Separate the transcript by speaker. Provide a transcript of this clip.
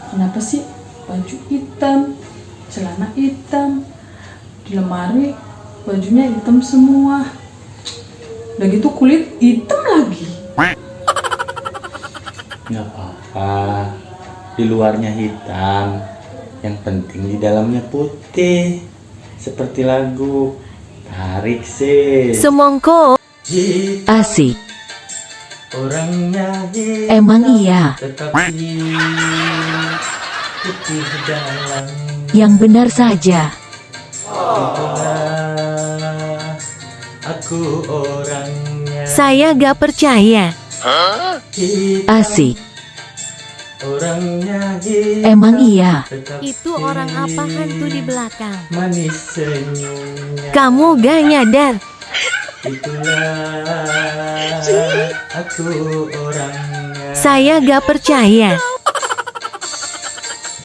Speaker 1: Kenapa sih baju hitam, celana hitam, di lemari bajunya hitam semua, udah gitu kulit hitam lagi.
Speaker 2: Nggak apa-apa, di luarnya hitam, yang penting di dalamnya putih, seperti lagu Tarik sih.
Speaker 3: Semongko. Asik.
Speaker 2: Orangnya hitam,
Speaker 3: Emang iya.
Speaker 2: tetapi putih dalam.
Speaker 3: Yang benar saja.
Speaker 2: Itulah aku orangnya.
Speaker 3: Saya gak percaya. Asik.
Speaker 2: Orangnya hitam,
Speaker 3: Emang iya.
Speaker 2: tetapi
Speaker 4: Itu orang apa hantu di belakang?
Speaker 2: manis senyumnya.
Speaker 3: Kamu gak nyadar.
Speaker 2: Itulah aku orangnya.
Speaker 3: Saya gak percaya.